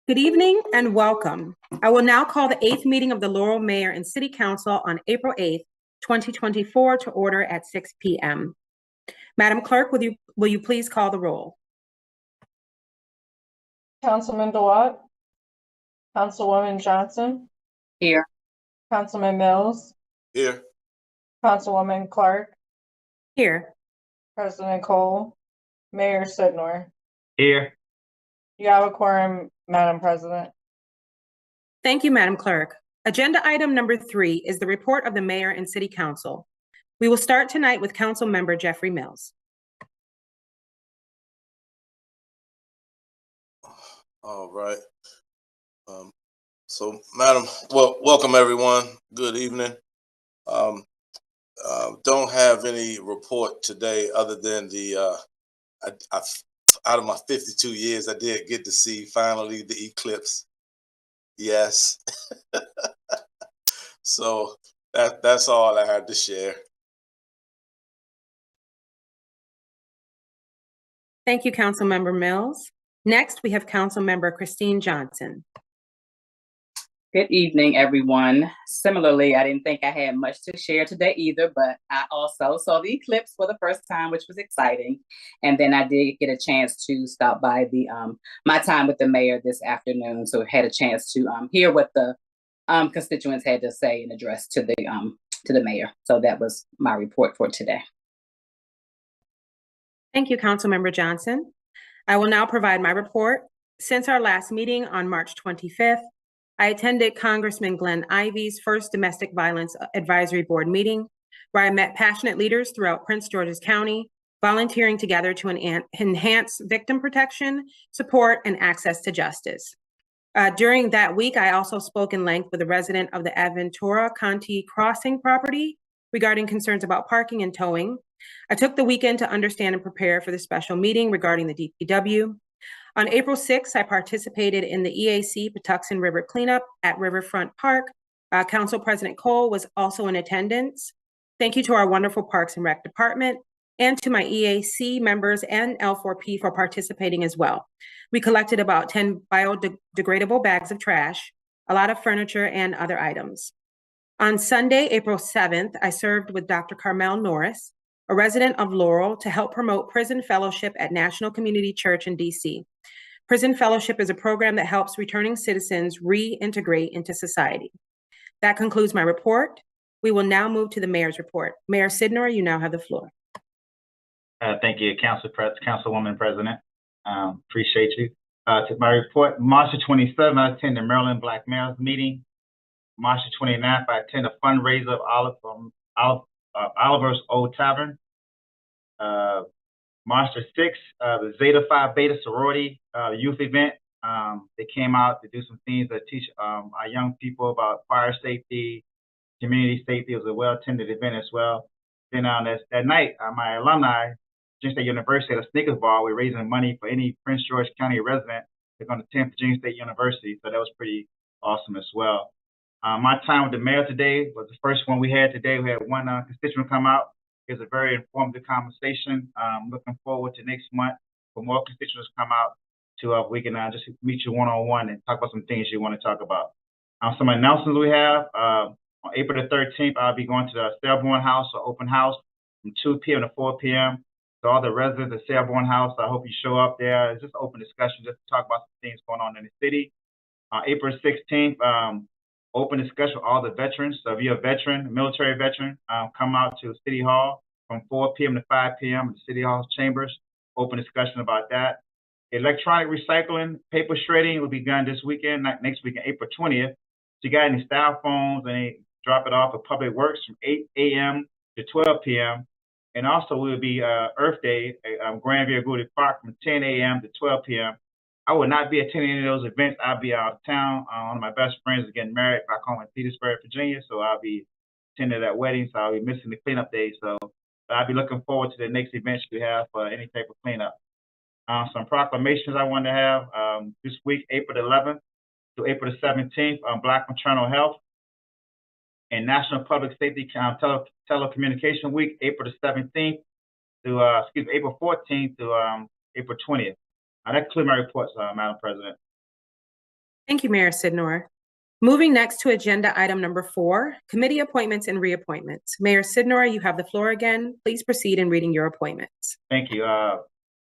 Good evening and welcome. I will now call the 8th meeting of the Laurel Mayor and City Council on April 8th, 2024 to order at 6 p.m. Madam Clerk, will you please call the roll? Councilman DeWatt, Councilwoman Johnson. Here. Councilman Mills. Here. Councilwoman Clark. Here. President Cole. Mayor Sidnor. Here. You have a quorum, Madam President. Thank you, Madam Clerk. Agenda item number 3 is the report of the Mayor and City Council. We will start tonight with Council Member Jeffrey Mills. All right. So, Madam, welcome everyone. Good evening. Don't have any report today other than the out of my 52 years, I did get to see finally the eclipse. Yes. So that's all I had to share. Thank you, Council Member Mills. Next, we have Council Member Christine Johnson. Good evening, everyone. Similarly, I didn't think I had much to share today either, but I also saw the eclipse for the first time, which was exciting. And then I did get a chance to stop by the my time with the mayor this afternoon, so I had a chance to hear what the constituents had to say and address to the mayor. So that was my report for today. Thank you, Council Member Johnson. I will now provide my report. Since our last meeting on March 25th, I attended Congressman Glenn Ivey's first Domestic Violence Advisory Board meeting, where I met passionate leaders throughout Prince George's County, volunteering together to enhance victim protection, support, and access to justice. During that week, I also spoke in length with a resident of the Aventura Conti Crossing property regarding concerns about parking and towing. I took the weekend to understand and prepare for the special meeting regarding the DPW. On April 6th, I participated in the EAC Patuxent River cleanup at Riverfront Park. Council President Cole was also in attendance. Thank you to our wonderful Parks and Rec department and to my EAC members and L4P for participating as well. We collected about 10 biodegradable bags of trash, a lot of furniture and other items. On Sunday, April 7th, I served with Dr. Carmel Norris, a resident of Laurel, to help promote prison fellowship at National Community Church in DC. Prison fellowship is a program that helps returning citizens reintegrate into society. That concludes my report. We will now move to the mayor's report. Mayor Sidnor, you now have the floor. Thank you, Councilwoman President. Appreciate you. To my report, March the 27th, I attended the Maryland Black Mayor's meeting. March the 29th, I attended a fundraiser of Oliver's Old Tavern. March the 6th, the Zeta Phi Beta sorority youth event They came out to do some things that teach our young people about fire safety, community safety. It was a well-attended event as well. Then that night, my alumni, Virginia State University, at a sneakers ball, we're raising money for any Prince George County resident that's going to attend Virginia State University. So that was pretty awesome as well. My time with the mayor today was the first one we had today. We had one constituent come out. It was a very informative conversation. Looking forward to next month for more constituents to come out to we can just meet you one-on-one and talk about some things you want to talk about. Some announcements we have. On April the 13th, I'll be going to the Selborne House, or open house, from 2 p.m. to 4 p.m. So all the residents of Selborne House, I hope you show up there. It's just open discussion, just to talk about some things going on in the city. April 16th, open discussion with all the veterans. So if you're a veteran, military veteran, come out to City Hall from 4 p.m. to 5 p.m. in the City Hall chambers. Open discussion about that. Electronic recycling, paper shredding will be done this weekend, next weekend, April 20th. If you got any styrofoams, and drop it off at Public Works from 8 a.m. to 12 p.m. And also will be Earth Day at Granville Gude Park from 10 a.m. to 12 p.m. I will not be attending any of those events. I'll be out of town. One of my best friends is getting married back home in Petersburg, Virginia, so I'll be attending that wedding, so I'll be missing the cleanup day. So I'll be looking forward to the next events we have for any type of cleanup. Some proclamations I want to have this week, April the 11th to April the 17th on Black Maternal Health, and National Public Safety Telecommunication Week, April the 17th to, April 14th to April 20th. That concludes my reports, Madam President. Thank you, Mayor Sidnor. Moving next to agenda item number 4, committee appointments and reappointments. Mayor Sidnor, you have the floor again. Please proceed in reading your appointments. Thank you.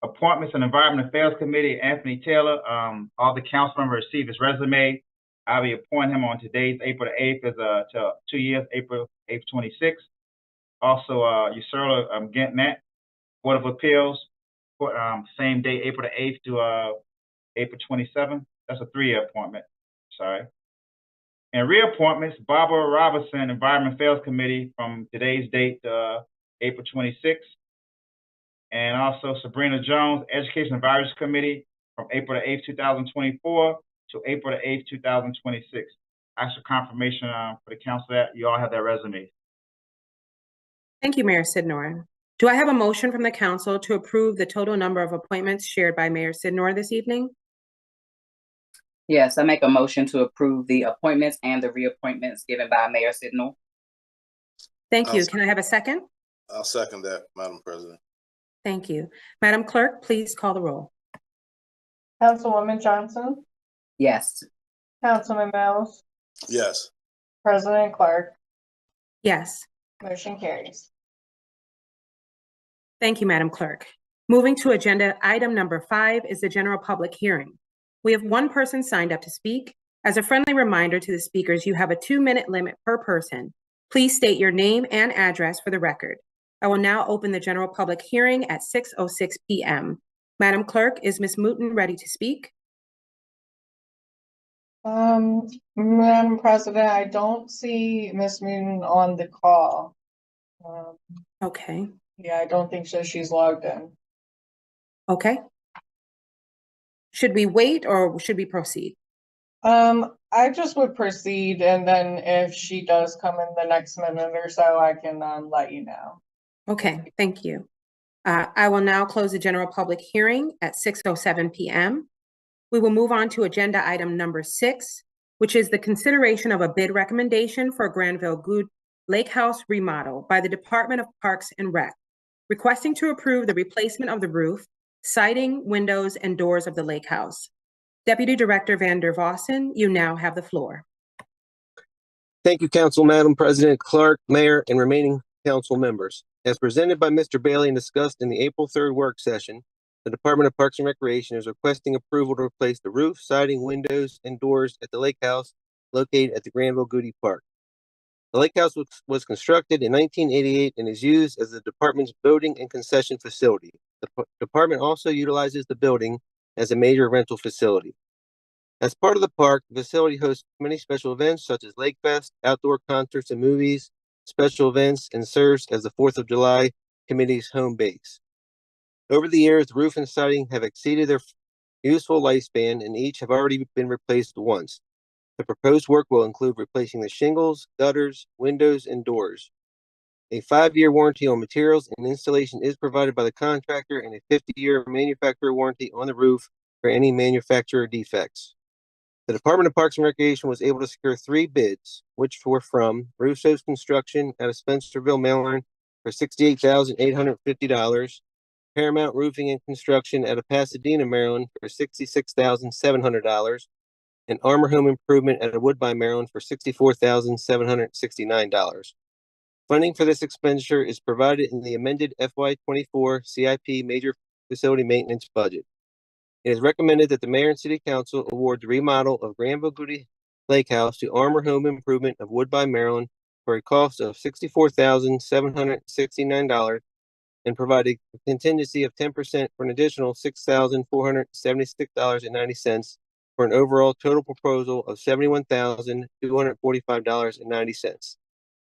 Appointments and Environment Affairs Committee, AnthonyTaylor. All the council members received his resume. I'll be appointing him on today's April the 8th as to 2 years, April 8th, 26. Also, Ursula Gnan, Board of Appeals, same day, April the 8th to April 27th. That's a 3-year appointment. Sorry. And reappointments, Barbara Robinson, Environment Affairs Committee, from today's date to April 26th. And also Sabrina Jones, Education Advisory Committee, from April the 8th, 2024 to April the 8th, 2026. Actual confirmation for the council that you all have that resume. Thank you, Mayor Sidnor. Do I have a motion from the council to approve the total number of appointments shared by Mayor Sidnor this evening? Yes, I make a motion to approve the appointments and the reappointments given by Mayor Sidnor. Thank you. Can I have a second? I'll second that, Madam President. Thank you. Madam Clerk, please call the roll. Councilwoman Johnson, Yes. Councilman Mills, Yes. President Clerk, Yes. motion carries. Thank you, Madam Clerk. Moving to agenda item number 5 is the general public hearing. We have one person signed up to speak. As a friendly reminder to the speakers, you have a 2-minute limit per person. Please state your name and address for the record. I will now open the general public hearing at 6:06 p.m. Madam Clerk, is Ms. Mouton ready to speak? Madam President, I don't see Ms. Moon on the call. Okay. Yeah, I don't think so. She's logged in. Okay. Should we wait or should we proceed? I just would proceed, and then if she does come in the next minute or so, I can let you know. Okay, thank you. I will now close the general public hearing at 6:07 p.m. We will move on to agenda item number 6, which is the consideration of a bid recommendation for Granville Gude Lakehouse remodel by the Department of Parks and Rec, requesting to approve the replacement of the roof, siding, windows, and doors of the Lakehouse. Deputy Director Van der Vossen, you now have the floor. Thank you, Council, Madam President, Clerk, Mayor, and remaining council members. As presented by Mr. Bailey and discussed in the April 3rd work session, the Department of Parks and Recreation is requesting approval to replace the roof, siding, windows, and doors at the Lakehouse located at the Granville Gude Park. The Lakehouse was constructed in 1988 and is used as the department's boating and concession facility. The department also utilizes the building as a major rental facility. As part of the park, the facility hosts many special events such as Lake Fest, outdoor concerts and movies, special events, and serves as the 4th of July committee's home base. Over the years, the roof and siding have exceeded their useful lifespan, and each have already been replaced once. The proposed work will include replacing the shingles, gutters, windows, and doors. A 5-year warranty on materials and installation is provided by the contractor, and a 50-year manufacturer warranty on the roof for any manufacturer defects. The Department of Parks and Recreation was able to secure 3 bids, which were from Russo's Construction out of Spencerville, Maryland for $68,850, Paramount Roofing and Construction out of Pasadena, Maryland for $66,700, and Armor Home Improvement out of Woodbine, Maryland for $64,769. Funding for this expenditure is provided in the amended FY24 CIP Major Facility Maintenance Budget. It is recommended that the Mayor and City Council award the remodel of Granville Gude Lakehouse to Armor Home Improvement of Woodbine, Maryland for a cost of $64,769 and provide a contingency of 10% for an additional $6,476.90 for an overall total proposal of $71,245.90.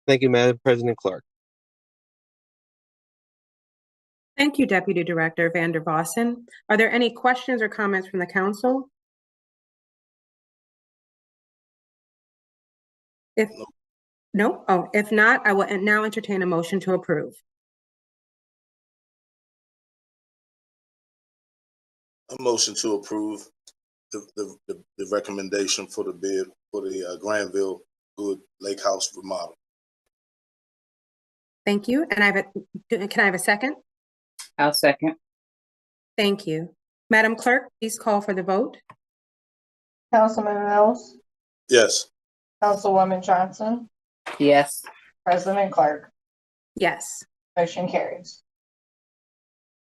Thank you, Madam President Clerk. Thank you, Deputy Director Vander Vossen. Are there any questions or comments from the council? If not, I will now entertain a motion to approve. A motion to approve the recommendation for the bid for the Granville Gude Lakehouse remodel. Thank you. And can I have a second? I'll second. Thank you. Madam Clerk, please call for the vote. Councilman Mills, Yes. Councilwoman Johnson, Yes. President Clerk. Yes. Motion carries.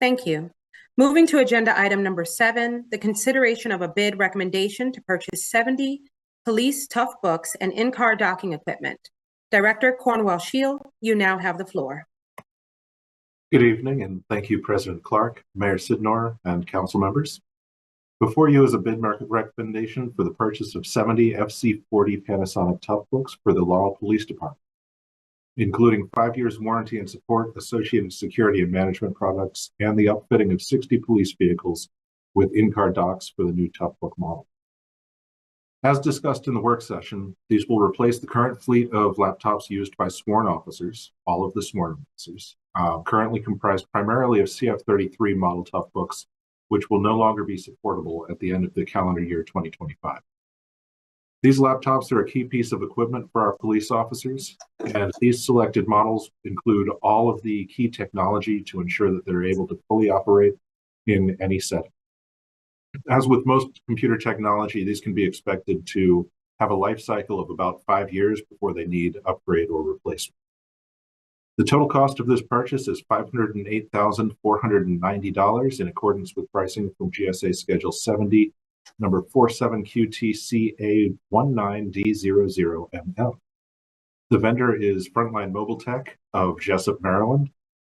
Thank you. Moving to agenda item number 7, the consideration of a bid recommendation to purchase 70 police tough books and in-car docking equipment. Director Cornwell Shield, you now have the floor. Good evening, and thank you, President Clark, Mayor Sidnor, and council members. Before you is a bid market recommendation for the purchase of 70 FC40 Panasonic tough books for the Laurel Police Department, including 5 years warranty and support, associated security and management products, and the upfitting of 60 police vehicles with in-car docks for the new tough book model. As discussed in the work session, these will replace the current fleet of laptops used by sworn officers, all of the sworn officers, currently comprised primarily of CF33 model tough books, which will no longer be supportable at the end of the calendar year 2025. These laptops are a key piece of equipment for our police officers, and these selected models include all of the key technology to ensure that they're able to fully operate in any setting. As with most computer technology, these can be expected to have a life cycle of about 5 years before they need upgrade or replacement. The total cost of this purchase is $508,490 in accordance with pricing from GSA Schedule 70, number 47QTCA19D00MM. The vendor is Frontline Mobile Tech of Jessup, Maryland,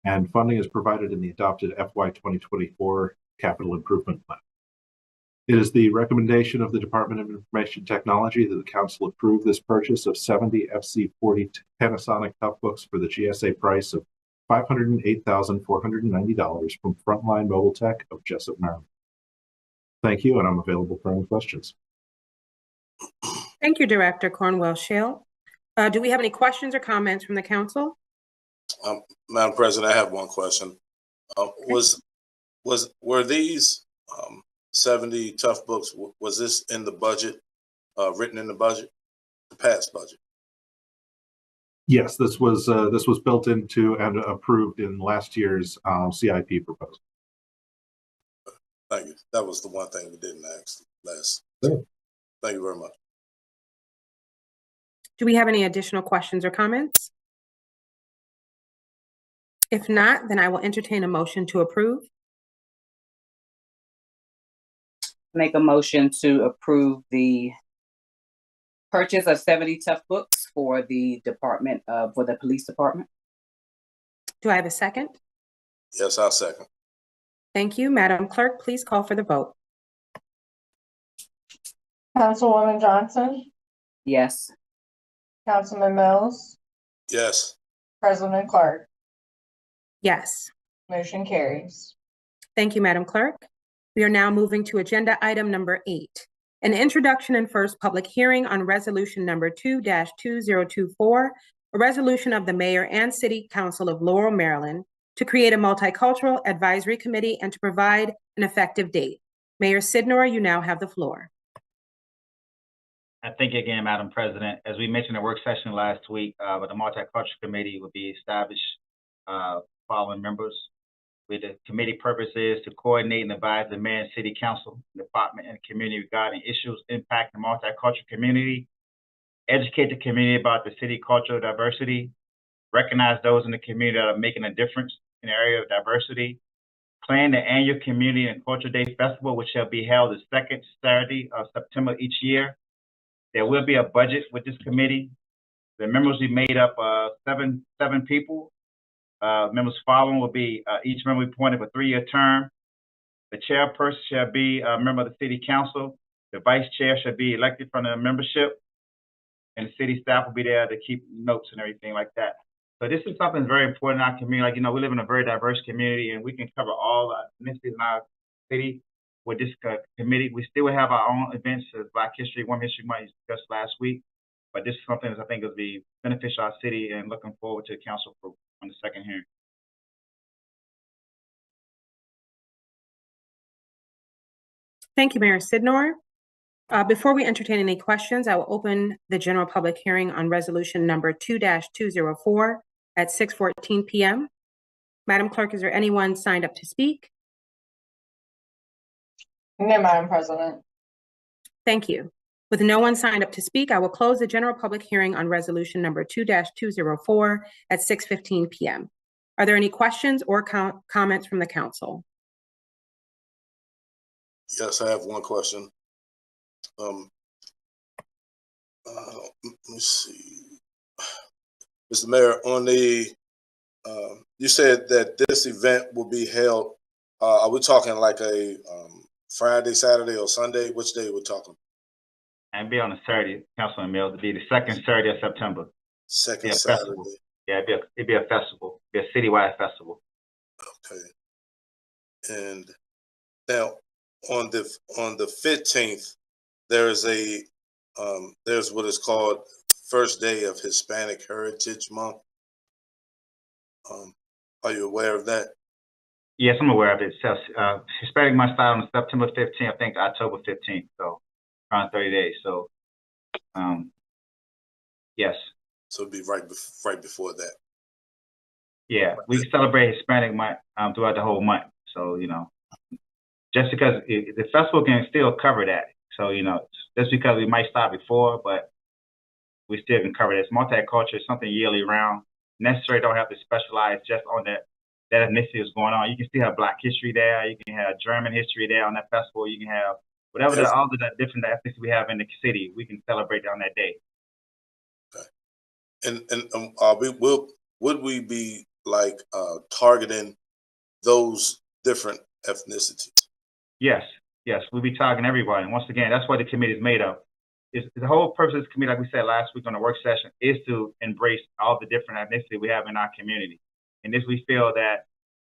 and funding is provided in the adopted FY 2024 Capital Improvement Plan. It is the recommendation of the Department of Information Technology that the council approve this purchase of 70 FC40 Panasonic tough books for the GSA price of $508,490 from Frontline Mobile Tech of Jessup, Maryland. Thank you, and I'm available for any questions. Thank you, Director Cornwell Shield. Do we have any questions or comments from the council? Madam President, I have one question. Were these 70 tough books, was this in the budget, written in the budget, the past budget? Yes, this was built into and approved in last year's CIP proposal. Thank you. That was the one thing we didn't ask last. Sure. Thank you very much. Do we have any additional questions or comments? If not, then I will entertain a motion to approve. Make a motion to approve the purchase of 70 tough books for the department, for the police department. Do I have a second? Yes, I'll second. Thank you. Madam Clerk, please call for the vote. Councilwoman Johnson, Yes. Councilman Mills, Yes. President Clark. Yes. Motion carries. Thank you, Madam Clerk. We are now moving to agenda item number 8, an introduction and first public hearing on resolution number 2-2024, a resolution of the mayor and city council of Laurel, Maryland, to create a multicultural advisory committee and to provide an effective date. Mayor Sydnor, you now have the floor. Thank you again, Madam President. As we mentioned in the work session last week, the Multicultural Committee will be established following members. The committee purpose is to coordinate and advise the mayor and city council, department, and community regarding issues impacting the multicultural community, educate the community about the city cultural diversity, recognize those in the community that are making a difference in the area of diversity, plan the annual Community and Culture Day Festival, which shall be held the second Saturday of September each year. There will be a budget with this committee. The members will be made up of seven people. Members following will be each member appointed for a 3-year term. The chairperson shall be a member of the city council. The vice chair shall be elected from the membership, and the city staff will be there to keep notes and everything like that. So this is something very important in our community. Like, we live in a very diverse community, and we can cover all ethnicities in our city with this committee. We still have our own events as Black History, Women's History Month discussed last week, but this is something that I think will be beneficial to our city, and looking forward to the council approval on the second hearing. Thank you, Mayor Sydnor. Before we entertain any questions, I will open the general public hearing on resolution number 2-204 at 6:14 p.m. Madam Clerk, is there anyone signed up to speak? No, Madam President. Thank you. With no one signed up to speak, I will close the general public hearing on resolution number 2-204 at 6:15 p.m. Are there any questions or comments from the council? Yes, I have one question. Let me see. Mr. Mayor, on the, you said that this event will be held, are we talking like a Friday, Saturday, or Sunday? Which day are we talking? And be on a Saturday, Councilman Mills. It'll be the second Saturday of September. Second Saturday. Festival. Yeah, it'd be a festival. It'd be a citywide festival. Okay. And now on the 15th, there's what is called First Day of Hispanic Heritage Month. Are you aware of that? Yes, I'm aware of it. So, Hispanic Month started on September 15th, I think October 15th, so around 30 days. So, yes. So it'd be right before that. Yeah, we celebrate Hispanic Month throughout the whole month. So, just because the festival can still cover that. So, just because we might start before, but we still can cover this. Multicultural is something yearly round. Necessarily don't have to specialize just on that ethnicity is going on. You can still have Black history there. You can have German history there on that festival. You can have whatever all of the different ethnicities we have in the city. We can celebrate on that day. Okay. And would we be like targeting those different ethnicities? Yes. We'll be targeting everybody. And once again, that's what the committee is made of. The whole purpose of this committee, like we said last week on the work session, is to embrace all the different ethnicities we have in our community. And this, we feel that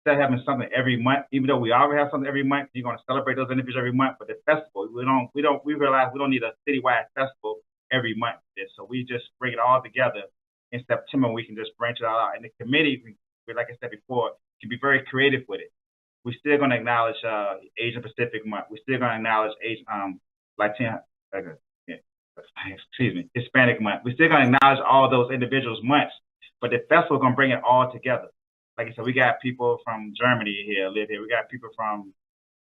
instead of having something every month, even though we already have something every month, you're going to celebrate those individuals every month. But the festival, we realize we don't need a citywide festival every month. So we just bring it all together in September. We can just branch it all out. And the committee, like I said before, can be very creative with it. We're still going to acknowledge Asian Pacific Month. We're still going to acknowledge Hispanic Month. We're still going to acknowledge all those individuals' months, but the festival is going to bring it all together. Like I said, we got people from Germany here, live here. We got people from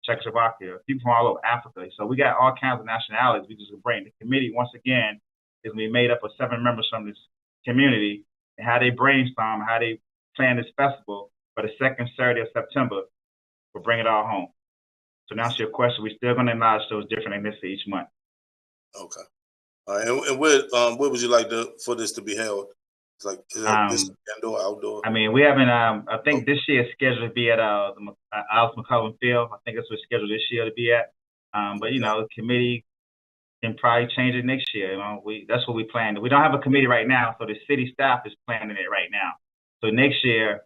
Czechoslovakia, people from all over Africa. So we got all kinds of nationalities we just bring. The committee, once again, is going to be made up of 7 members from this community, and how they brainstorm, how they plan this festival for the second Saturday of September. We'll bring it all home. So now to your question, we're still going to acknowledge those different ethnicities each month. Okay. All right. And where would you like for this to be held? It's like, is this indoor, outdoor? I mean, we haven't. I think this year is scheduled to be at the Alice McCullum Field. I think that's what's scheduled this year to be at. But the committee can probably change it next year. That's what we planned. We don't have a committee right now, so the city staff is planning it right now. So next year,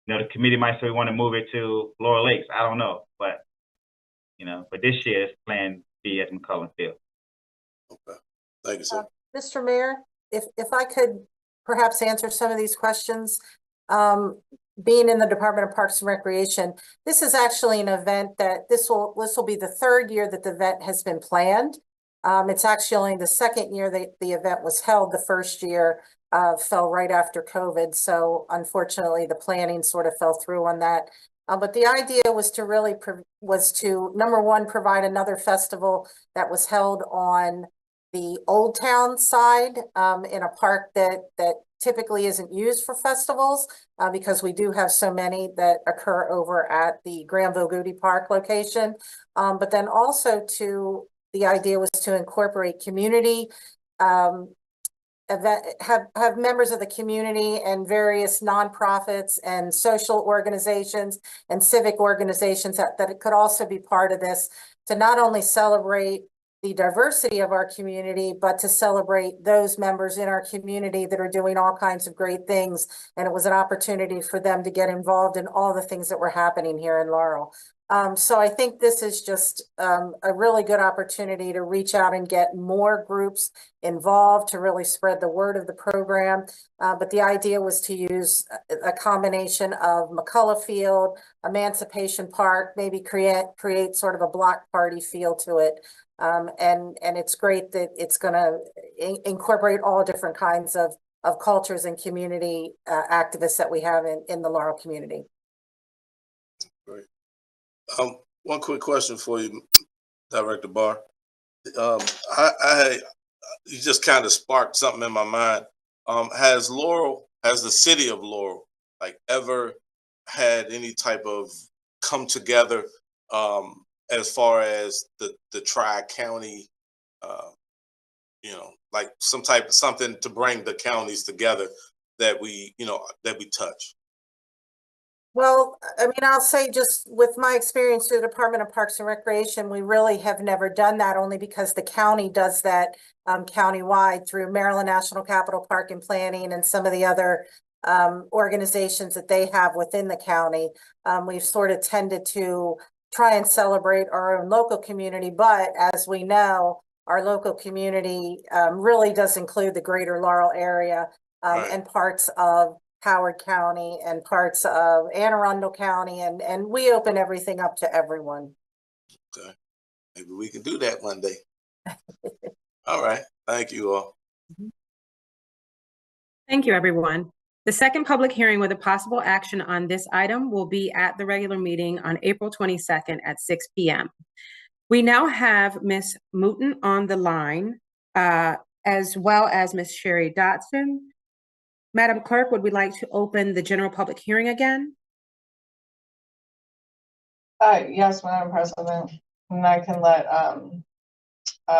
the committee might say we want to move it to Laurel Lakes. I don't know, but but this year it's planned to be at McCullough Field. Okay, thank you, sir. Mr. Mayor, if I could perhaps answer some of these questions. Being in the Department of Parks and Recreation, this is actually an event that this will be the third year that the event has been planned. It's actually only the second year that the event was held. The first year fell right after COVID. So unfortunately, the planning sort of fell through on that. But the idea was to really number one, provide another festival that was held on the Old Town side in a park that typically isn't used for festivals because we do have so many that occur over at the Granville Gude Park location. But then also the idea was to incorporate community, have members of the community and various nonprofits and social organizations and civic organizations that it could also be part of this to not only celebrate the diversity of our community, but to celebrate those members in our community that are doing all kinds of great things. And it was an opportunity for them to get involved in all the things that were happening here in Laurel. So I think this is just a really good opportunity to reach out and get more groups involved to really spread the word of the program. But the idea was to use a combination of McCullough Field, Emancipation Park, maybe create sort of a block party feel to it. And it's great that it's going to incorporate all different kinds of cultures and community activists that we have in the Laurel community. Great. One quick question for you, Director Barr. You just kind of sparked something in my mind. Has the city of Laurel ever had any type of come together as far as the tri-county, something to bring the counties together that we touch? Well, I mean, I'll say just with my experience through the Department of Parks and Recreation, we really have never done that only because the county does that countywide through Maryland National Capital Park and Planning and some of the other organizations that they have within the county. We've sort of tended to try and celebrate our own local community, but as we know, our local community really does include the greater Laurel area Right. and parts of Howard County and parts of Anne Arundel County, and we open everything up to everyone. Okay, maybe we can do that one day. All right, thank you all. Thank you, everyone. The second public hearing with a possible action on this item will be at the regular meeting on April 22nd at 6 p.m. We now have Ms. Mouton on the line, as well as Ms. Sherry Dotson. Madam Clerk, would we like to open the general public hearing again? Yes, Madam President, and I can let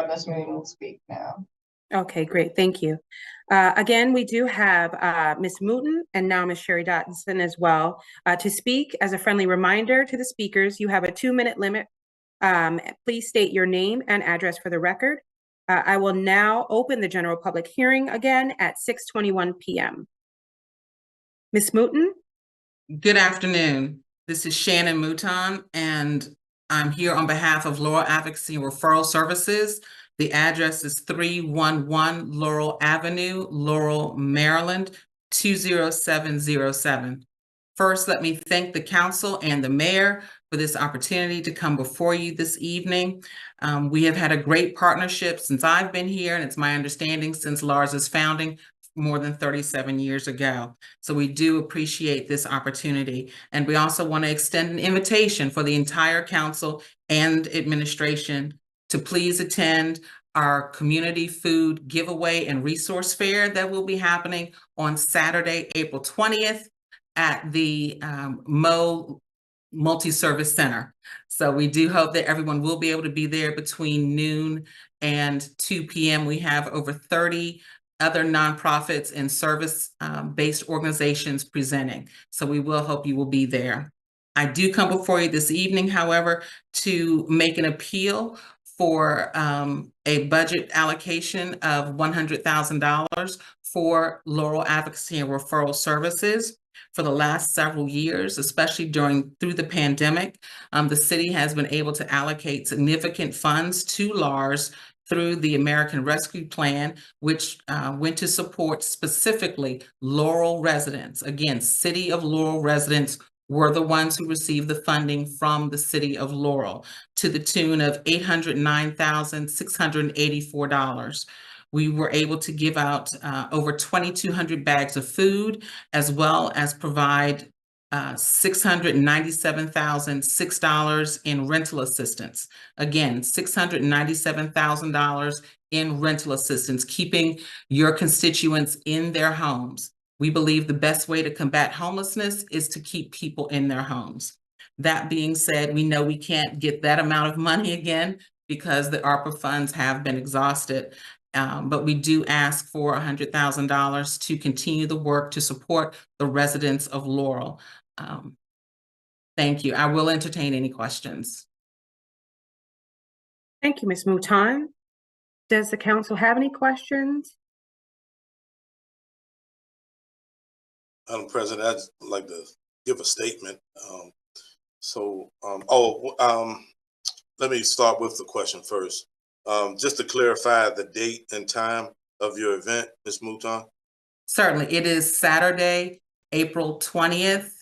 Ms. Moon speak now. Okay, great, thank you. Again, we do have Ms. Mouton and now Ms. Sherry Dotson as well to speak. As a friendly reminder to the speakers, you have a 2-minute limit. Please state your name and address for the record. I will now open the general public hearing again at 6:21 p.m. Ms. Mouton? Good afternoon. This is Shannon Mouton, and I'm here on behalf of Laurel Advocacy and Referral Services. The address is 311 Laurel Avenue, Laurel, Maryland, 20707. First, let me thank the council and the mayor for this opportunity to come before you this evening. We have had a great partnership since I've been here, and it's my understanding since Lars's founding more than 37 years ago. So we do appreciate this opportunity. And we also want to extend an invitation for the entire council and administration to please attend our community food giveaway and resource fair that will be happening on Saturday, April 20th at the Multi-Service Center. So we do hope that everyone will be able to be there between noon and 2 p.m. We have over 30 other nonprofits and service-based organizations presenting. So we will hope you will be there. I do come before you this evening, however, to make an appeal for a budget allocation of $100,000 for Laurel Advocacy and Referral Services. For the last several years, especially through the pandemic, the city has been able to allocate significant funds to LARS through the American Rescue Plan, which went to support specifically Laurel residents. Again, City of Laurel residents were the ones who received the funding from the City of Laurel to the tune of $809,684. We were able to give out over 2,200 bags of food, as well as provide $697,006 in rental assistance. Again, $697,000 in rental assistance, keeping your constituents in their homes. We believe the best way to combat homelessness is to keep people in their homes. That being said, we know we can't get that amount of money again because the ARPA funds have been exhausted. But we do ask for $100,000 to continue the work to support the residents of Laurel. Thank you. I will entertain any questions. Thank you, Ms. Mouton. Does the council have any questions? Madam President, I'd like to give a statement. Let me start with the question first. Just to clarify the date and time of your event, Ms. Mouton. Certainly. It is Saturday, April 20th.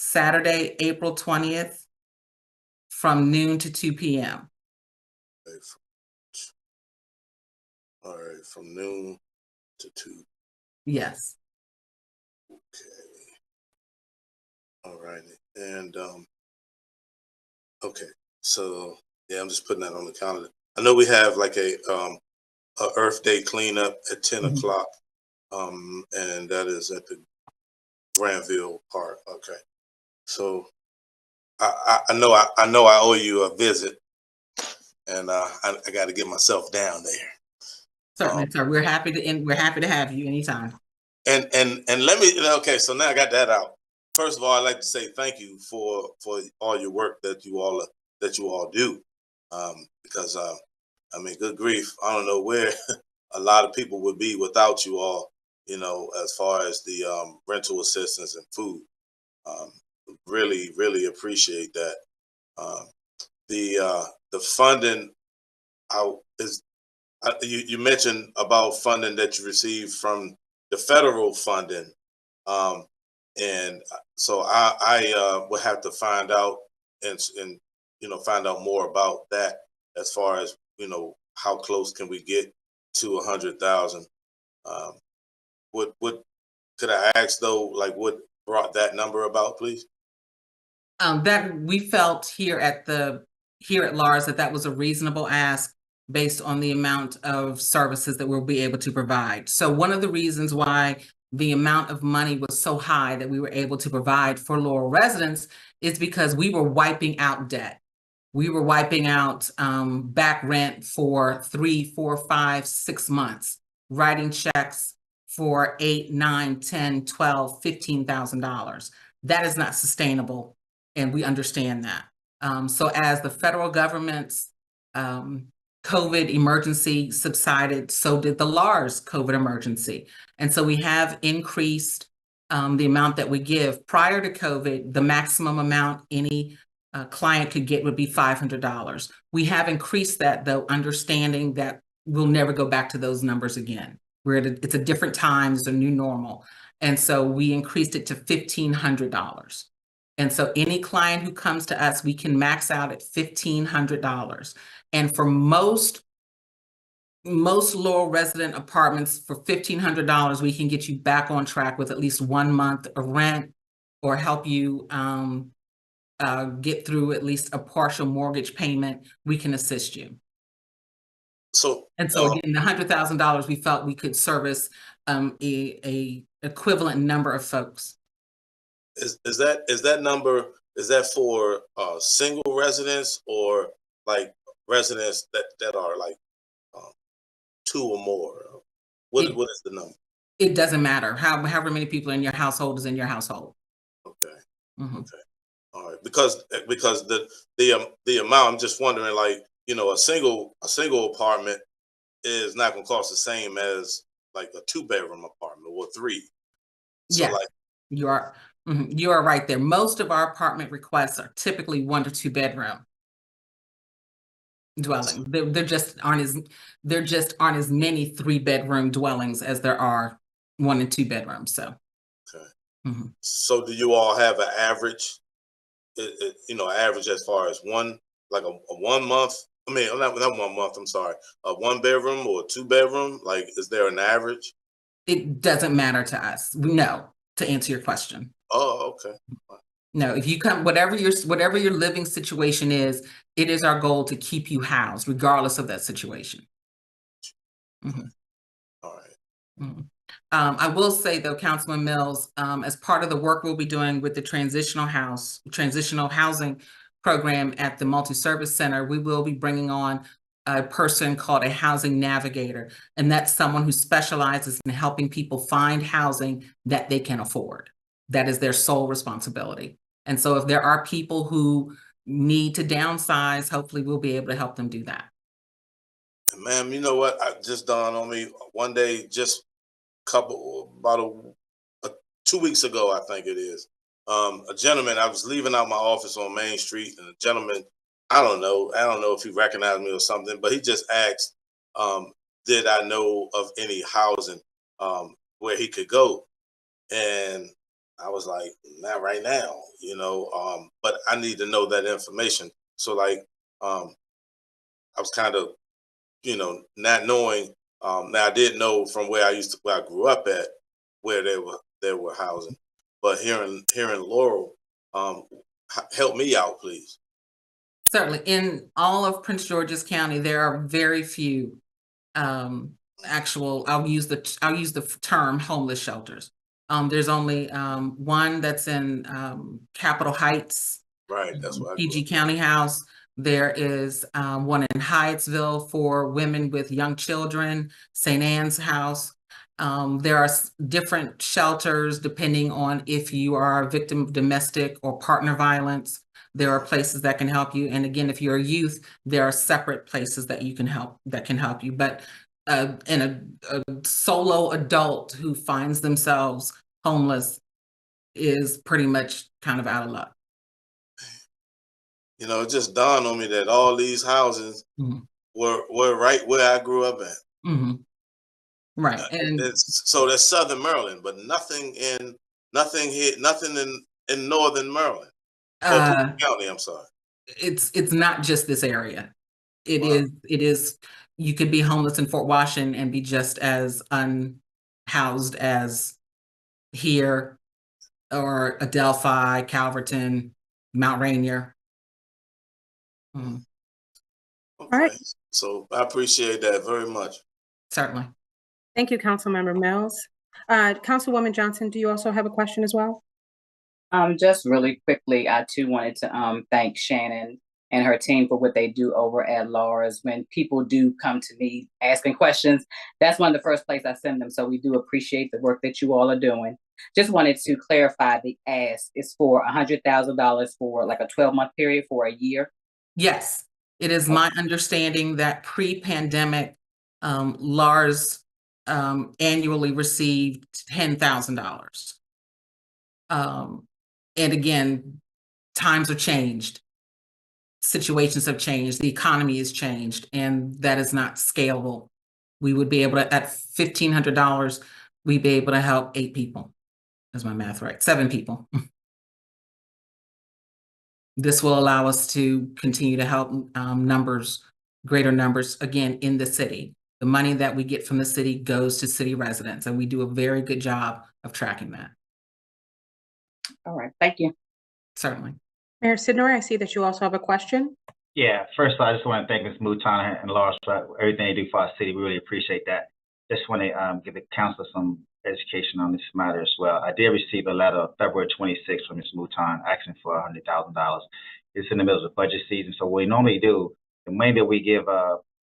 Saturday, April 20th, from noon to 2 p.m. All right, from noon to 2. Yes. Okay. All right. And okay. So yeah, I'm just putting that on the calendar. I know we have like a Earth Day cleanup at 10 o'clock. And that is at the Granville Park. Okay. So I know I owe you a visit, and I got to get myself down there. Certainly, sir. We're happy to have you anytime. And let me, okay, so now I got that out. First of all, I'd like to say thank you for all your work that you all do. Because I mean, good grief, I don't know where a lot of people would be without you all, you know, as far as the rental assistance and food. Really, really appreciate that. The funding you mentioned about funding that you received from the federal funding, and so I would have to find out and find out more about that as far as how close can we get to 100,000. What could I ask though? Like, what brought that number about, please? That we felt here at LARS that was a reasonable ask based on the amount of services that we'll be able to provide. So one of the reasons why the amount of money was so high that we were able to provide for Laurel residents is because we were wiping out debt. We were wiping out back rent for 3, 4, 5, 6 months, writing checks for $8, $9, $10, $12, $15,000. That is not sustainable. And we understand that. So as the federal government's COVID emergency subsided, so did the LARS COVID emergency. And so we have increased the amount that we give. Prior to COVID, the maximum amount any client could get would be $500. We have increased that, though, understanding that we'll never go back to those numbers again. It's a different time, it's a new normal. And so we increased it to $1,500. And so any client who comes to us, we can max out at $1,500. And for most Laurel resident apartments, for $1,500, we can get you back on track with at least 1 month of rent or help you get through at least a partial mortgage payment. We can assist you. So again, the $100,000, we felt we could service a equivalent number of folks. Is that number, is that for single residents or like residents that are like 2 or more? What is the number? It doesn't matter. However many people in your household is in your household. Okay. Okay. All right. Because the amount, I'm just wondering, like, a single apartment is not going to cost the same as like a 2-bedroom apartment or 3. So You are, you are right there. Most of our apartment requests are typically 1 to 2 bedroom dwelling. There just aren't as many 3-bedroom dwellings as there are 1 and 2 bedrooms. So, Okay. So do you all have an average? Average as far as like a 1 month? I mean, not 1 month. I'm sorry, a 1 bedroom or a 2 bedroom. Like, is there an average? it doesn't matter to us. No, to answer your question. Oh, okay. No, if you come, whatever your living situation is, it is our goal to keep you housed, regardless of that situation. All right. I will say though, Councilman Mills, as part of the work we'll be doing with the transitional housing program at the multi-service center, we will be bringing on a person called a housing navigator, and that's someone who specializes in helping people find housing that they can afford. That is their sole responsibility. And so if there are people who need to downsize, hopefully we'll be able to help them do that. Ma'am, you know what? It just dawned on me one day, just about 2 weeks ago, I think it is. A gentleman, I was leaving out my office on Main Street, and a gentleman, I don't know if he recognized me or something, but he just asked, did I know of any housing where he could go? And I was like, not right now, but I need to know that information. So like, I was kind of, not knowing. Now I did know from where I grew up at, where there were housing, but here in Laurel, help me out, please. Certainly, in all of Prince George's County, there are very few actual. I'll use the term homeless shelters. There's only one that's in Capitol Heights, right? That's what PG County House. There is one in Hyattsville for women with young children, St. Anne's House. There are different shelters depending on if you are a victim of domestic or partner violence. There are places that can help you. And again, if you're a youth, there are separate places that can help you. But in a solo adult who finds themselves homeless is pretty much kind of out of luck. It just dawned on me that all these houses were right where I grew up at. Right, and so that's Southern Maryland, but nothing in Northern Maryland. County, I'm sorry. It's not just this area. It is. You could be homeless in Fort Washington and be just as unhoused as here, or Adelphi, Calverton, Mount Rainier. Okay. All right. So I appreciate that very much. Certainly. Thank you, Councilmember Mills. Councilwoman Johnson, do you also have a question as well? Just really quickly, I too wanted to thank Shannon and her team for what they do over at Laura's. When people do come to me asking questions, that's one of the first places I send them. So we do appreciate the work that you all are doing. Just wanted to clarify, the ask is for $100,000 for like a 12-month period for a year. Yes, it is my understanding that pre-pandemic, Lars annually received $10,000. And again, times have changed, situations have changed, the economy has changed, and that is not scalable. We would be able to, at $1,500, we'd be able to help 8 people. Is my math right? 7 people. This will allow us to continue to help greater numbers, again, in the city. The money that we get from the city goes to city residents, and we do a very good job of tracking that. All right, thank you. Certainly. Mayor Sidnor, I see that you also have a question. Yeah, first of all, I just want to thank Ms. Mouton and Laurel for everything they do for our city. We really appreciate that. Just want to give the council some education on this matter as well. I did receive a letter February 26th from Ms. Mouton asking for $100,000. It's in the middle of the budget season, so what we normally do, the money that we give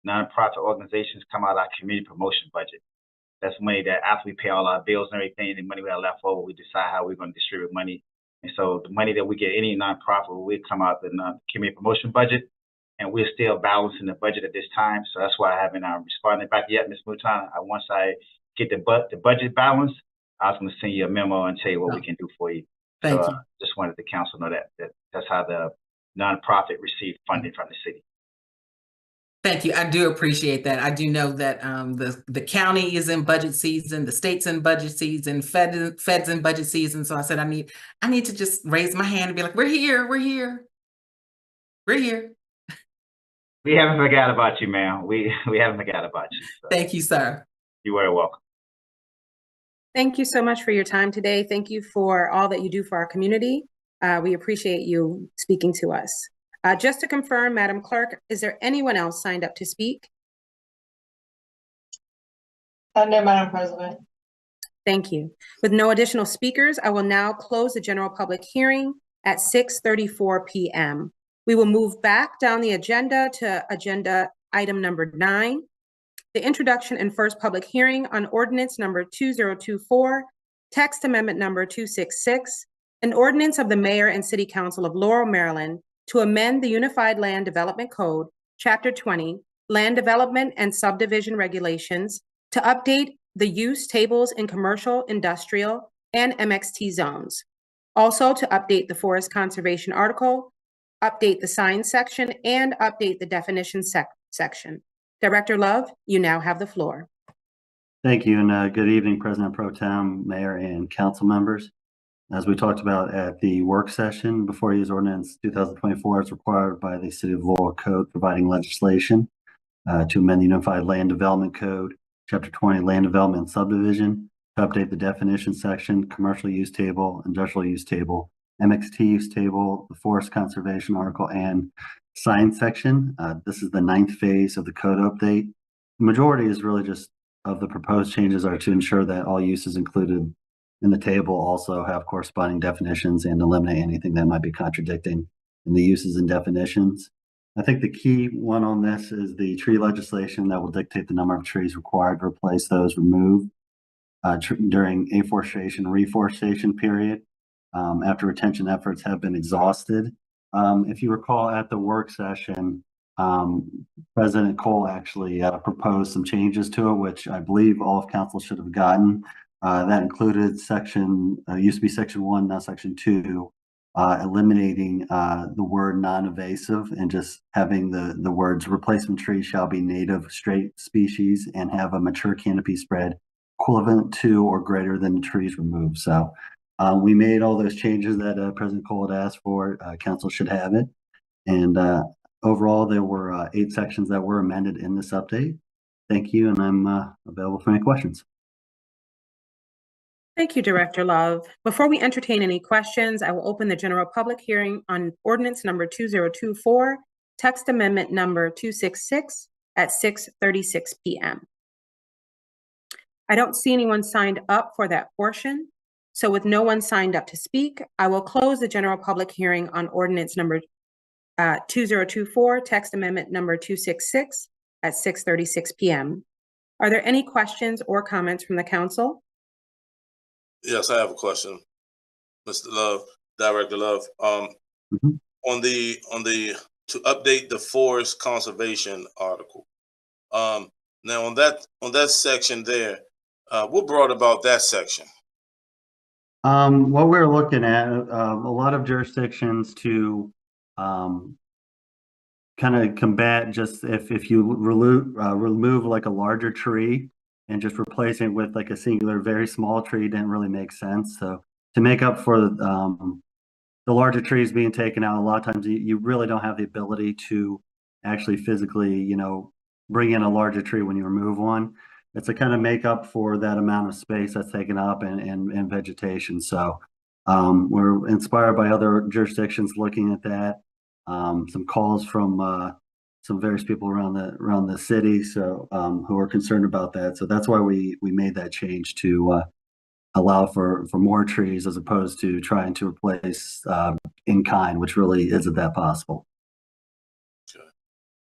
nonprofit organizations come out of our community promotion budget. That's money that after we pay all our bills and everything, the money we have left over, we decide how we're going to distribute money. And so the money that we get any nonprofit, we come out the community promotion budget, and we're still balancing the budget at this time. So that's why I haven't responded back yet, Ms. Mouton. Once I get the budget balance, I was going to send you a memo and tell you what we can do for you. Thank So you. just wanted the council to know that's how the nonprofit received funding from the city. Thank you. I do appreciate that. I do know that the county is in budget season, the state's in budget season, Fed's in budget season. So I said I need to just raise my hand and be like, we're here, we're here, we're here. We haven't forgot about you, ma'am. We haven't forgot about you. So Thank you, sir. you're very welcome. Thank you so much for your time today. Thank you for all that you do for our community. We appreciate you speaking to us. Just to confirm, Madam Clerk, is there anyone else signed up to speak? No, Madam President. Thank you. With no additional speakers, I will now close the general public hearing at 6:34 p.m. We will move back down the agenda to agenda item number 9, the introduction and first public hearing on ordinance number 2024, text amendment number 266, an ordinance of the Mayor and City Council of Laurel, Maryland, to amend the Unified Land Development Code, Chapter 20, Land Development and Subdivision Regulations, to update the use tables in commercial, industrial, and MXT zones. Also to update the forest conservation article, update the sign section, and update the definition section. Director Love, you now have the floor. Thank you, and good evening, President Pro Tem, Mayor, and council members. As we talked about at the work session, before you is ordinance 2024 is required by the City of Laurel Code, providing legislation to amend the Unified Land Development Code, Chapter 20, Land Development and Subdivision, to update the definition section, commercial use table, industrial use table, MXT use table, the forest conservation article, and sign section. This is the 9th phase of the code update. The majority is really just of the proposed changes are to ensure that all uses included in the table also have corresponding definitions and eliminate anything that might be contradicting in the uses and definitions. I think the key one on this is the tree legislation that will dictate the number of trees required to replace those removed during afforestation, reforestation period after retention efforts have been exhausted. If you recall at the work session, President Cole actually proposed some changes to it, which I believe all of council should have gotten. That included section, used to be section 1, now section 2, eliminating the word non-invasive and just having the words replacement trees shall be native straight species and have a mature canopy spread equivalent to or greater than the trees removed. So we made all those changes that President Cole had asked for. Council should have it. And overall, there were 8 sections that were amended in this update. Thank you, and I'm available for any questions. Thank you, Director Love. Before we entertain any questions, I will open the general public hearing on ordinance number 2024, text amendment number 266 at 6:36 p.m. I don't see anyone signed up for that portion. So with no one signed up to speak, I will close the general public hearing on ordinance number 2024, text amendment number 266 at 6:36 p.m. Are there any questions or comments from the council? Yes, I have a question, Mr. Love, Director Love. On the to update the forest conservation article. Now on that section there, what brought about that section? What we're looking at, a lot of jurisdictions to kind of combat just if you remove like a larger tree and just replace it with like a singular, very small tree didn't really make sense. So to make up for the larger trees being taken out, a lot of times you really don't have the ability to actually physically, you know, bring in a larger tree when you remove one. It's to kind of make up for that amount of space that's taken up and vegetation. So we're inspired by other jurisdictions looking at that. Some calls from some various people around the city, so who are concerned about that. So that's why we made that change to allow for more trees as opposed to trying to replace in kind, which really isn't that possible. Okay.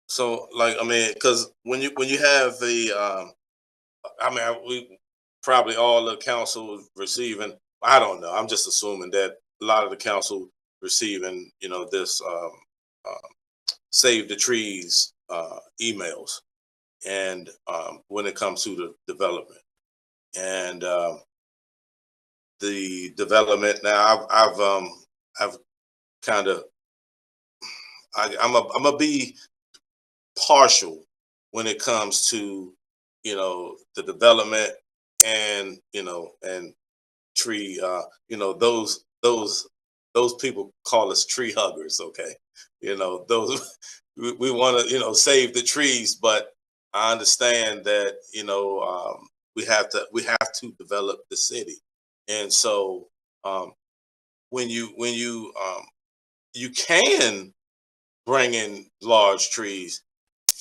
So, like, I mean, because when you have the, I mean, we probably all the council receiving. I don't know. I'm just assuming that a lot of the council receiving, you know, this save the trees emails, and when it comes to the development, and the development. Now I've kind of, I'm gonna be partial when it comes to, you know, the development and, you know, and tree, you know, those people call us tree huggers. Okay. You know, those, we want to, you know, save the trees, but I understand that, you know, we have to develop the city. And so, when you can bring in large trees,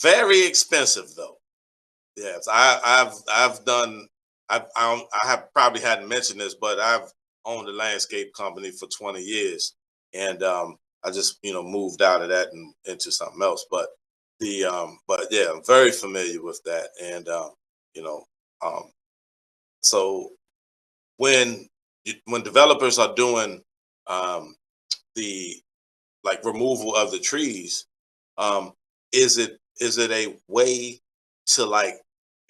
very expensive though. Yes, I've done. I have probably hadn't mentioned this, but I've owned a landscape company for 20 years, and I just, you know, moved out of that and into something else. But but yeah, I'm very familiar with that, and you know, so when developers are doing the like removal of the trees, is it a way to like,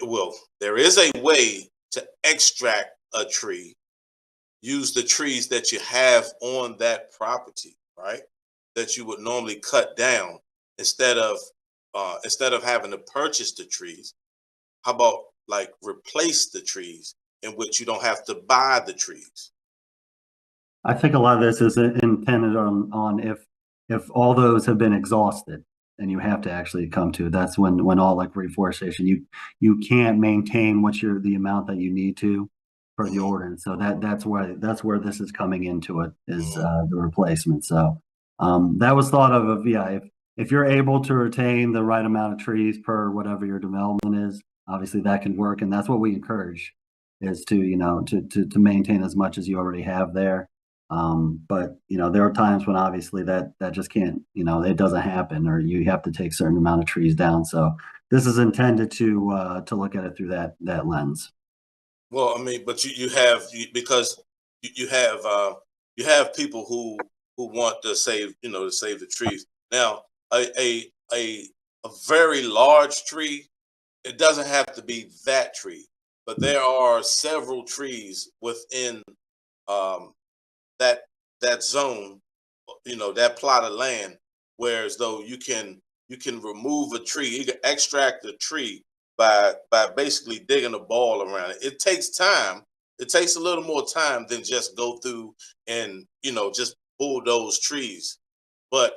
well, there is a way to extract a tree, use the trees that you have on that property, right? That you would normally cut down instead of having to purchase the trees. How about like replace the trees in which you don't have to buy the trees? I think a lot of this is intended on if all those have been exhausted and you have to actually come to, that's when all like reforestation, you can't maintain the amount that you need to for the ordinance. So that's where this is coming into it, is the replacement. So that was thought of yeah, if you're able to retain the right amount of trees per whatever your development is, obviously that can work, and that's what we encourage, is to, you know, to maintain as much as you already have there. But you know, there are times when obviously that just can't, you know, it doesn't happen, or you have to take a certain amount of trees down. So this is intended to look at it through that lens. Well, I mean, but because you have people who want to save, you know, to save the trees. Now, a very large tree, it doesn't have to be that tree, but there are several trees within that zone, you know, that plot of land, whereas though you can remove a tree, you can extract a tree by basically digging a ball around it. It takes time. It takes a little more time than just go through and, you know, just bulldoze trees. But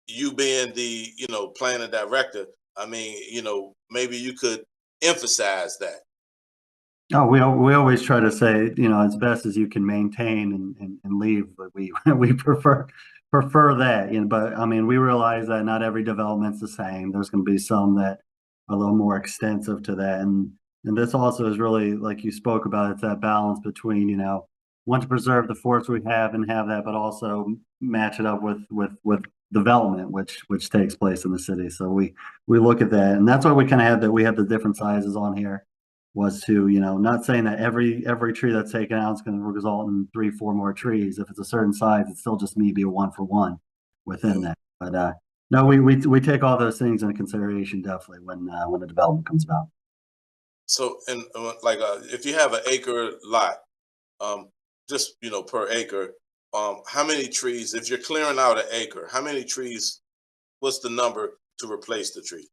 you being the, you know, planning director, I mean, you know, maybe you could emphasize that. Oh, we always try to say, you know, as best as you can maintain and leave, but we prefer that, you know. But I mean, we realize that not every development's the same. There's going to be some that are a little more extensive to that, and this also is really, like you spoke about, it's that balance between, you know, want to preserve the forest we have and have that, but also match it up with development, which takes place in the city. So we look at that, and that's why we kind of have that. We have the different sizes on here, was to, you know, not saying that every tree that's taken out is going to result in 3-4 more trees. If it's a certain size, it's still just maybe a 1-for-1 within that. But no, we take all those things into consideration definitely when the development comes about. So, and like if you have an acre lot, just, you know, per acre, how many trees? If you're clearing out an acre, how many trees? What's the number to replace the tree?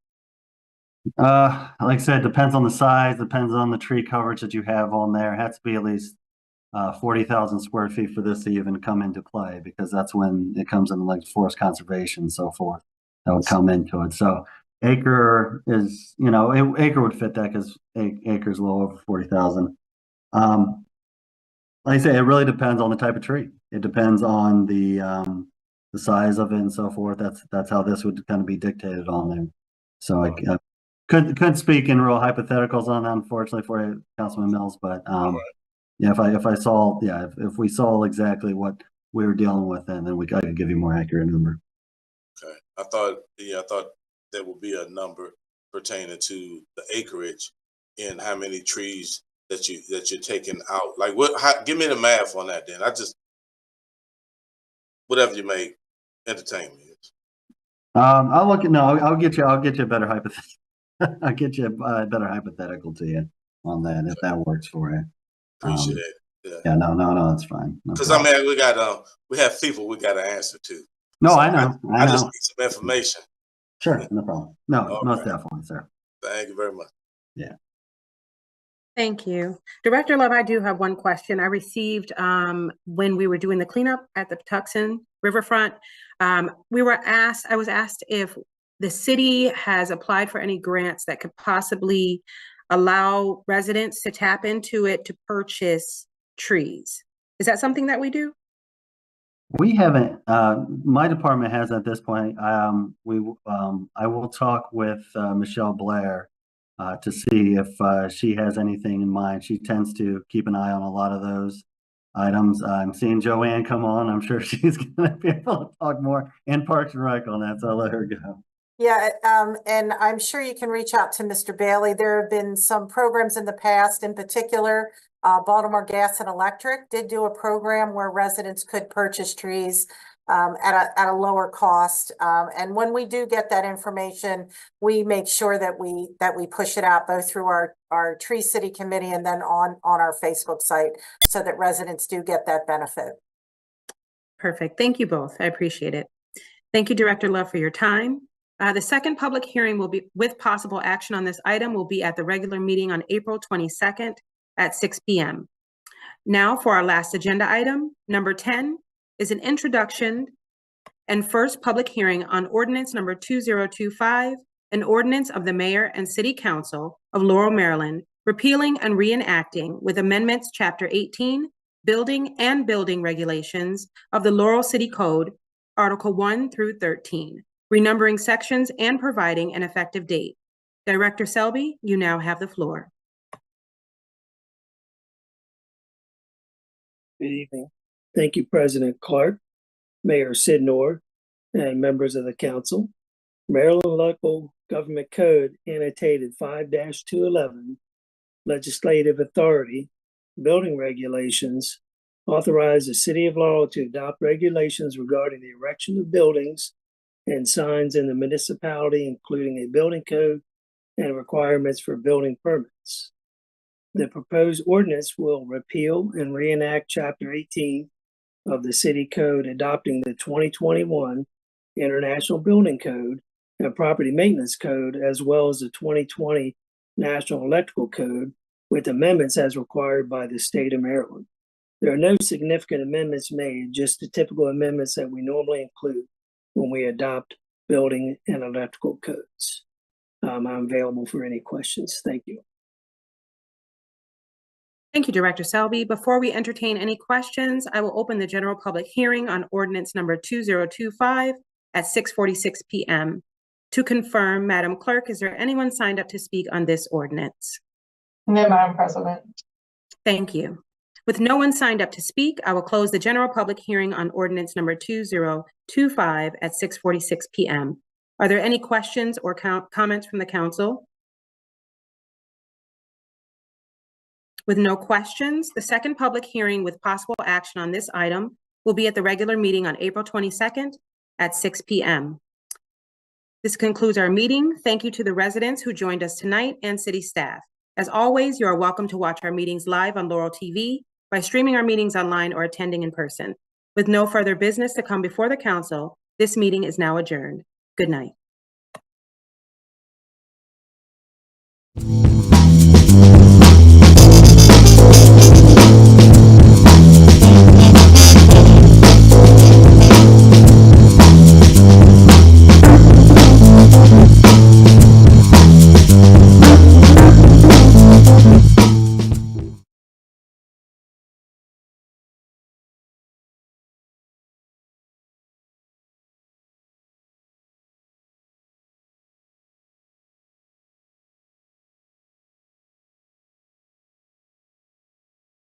Like I said, depends on the size, depends on the tree coverage that you have on there. It has to be at least 40,000 square feet for this to even come into play, because that's when it comes in, like forest conservation and so forth, that would come into it. So acre is, you know, acre would fit that, because acre is a little over 40,000. Like I say, it really depends on the type of tree. It depends on the size of it and so forth. That's how this would kind of be dictated on there. So I couldn't speak in real hypotheticals on that, unfortunately, for you, Councilman Mills. But yeah, if we saw exactly what we were dealing with, then I could give you a more accurate number. Okay, I thought there would be a number pertaining to the acreage and how many trees that you're taking out. Like give me the math on that then. Whatever you may entertain me. I'll get you a better hypothetical. I'll get you a better hypothetical to you on that, if that works for you. Appreciate it. Yeah, no, that's fine. No Because I problem. mean, we have people we got to answer to. No, So I know. I just need some information. Sure, no problem. No, Okay. most definitely, sir. Thank you very much. Yeah. Thank you. Director Love, I do have one question. I received, when we were doing the cleanup at the Patuxent Riverfront, I was asked if the city has applied for any grants that could possibly allow residents to tap into it to purchase trees. Is that something that we do? We haven't, my department has at this point. I will talk with Michelle Blair to see if she has anything in mind. She tends to keep an eye on a lot of those items. I'm seeing Joanne come on. I'm sure she's going to be able to talk more in Parks and Rec on that, so I'll let her go. Yeah, and I'm sure you can reach out to Mr. Bailey. There have been some programs in the past, in particular, Baltimore Gas and Electric did do a program where residents could purchase trees at a lower cost. And when we do get that information, we make sure that we push it out both through our Tree City Committee and then on our Facebook site so that residents do get that benefit. Perfect. Thank you both. I appreciate it. Thank you, Director Love, for your time. The second public hearing will be with possible action on this item will be at the regular meeting on April 22nd at 6 p.m. Now for our last agenda item, number 10 is an introduction and first public hearing on ordinance number 2025, an ordinance of the Mayor and City Council of Laurel, Maryland, repealing and reenacting with amendments Chapter 18, Building and Building Regulations of the Laurel City Code, Article 1 through 13. Renumbering sections and providing an effective date. Director Selby, you now have the floor. Good evening. Thank you, President Clerk, Mayor Sidnor, and members of the council. Maryland Local Government Code annotated 5-211, Legislative Authority, Building Regulations, authorize the City of Laurel to adopt regulations regarding the erection of buildings and signs in the municipality, including a building code and requirements for building permits. The proposed ordinance will repeal and reenact Chapter 18 of the City Code, adopting the 2021 International Building Code and Property Maintenance Code, as well as the 2020 National Electrical Code, with amendments as required by the state of Maryland. There are no significant amendments made, just the typical amendments that we normally include when we adopt building and electrical codes. I'm available for any questions. Thank you. Thank you, Director Selby. Before we entertain any questions, I will open the general public hearing on ordinance number 2025 at 6:46 p.m. To confirm, Madam Clerk, is there anyone signed up to speak on this ordinance? No, Madam President. Thank you. With no one signed up to speak, I will close the general public hearing on ordinance number 2025 at 6:46 p.m. Are there any questions or comments from the council? With no questions, the second public hearing with possible action on this item will be at the regular meeting on April 22nd at 6 p.m. This concludes our meeting. Thank you to the residents who joined us tonight and city staff. As always, you are welcome to watch our meetings live on Laurel TV, by streaming our meetings online or attending in person. With no further business to come before the council, this meeting is now adjourned. Good night.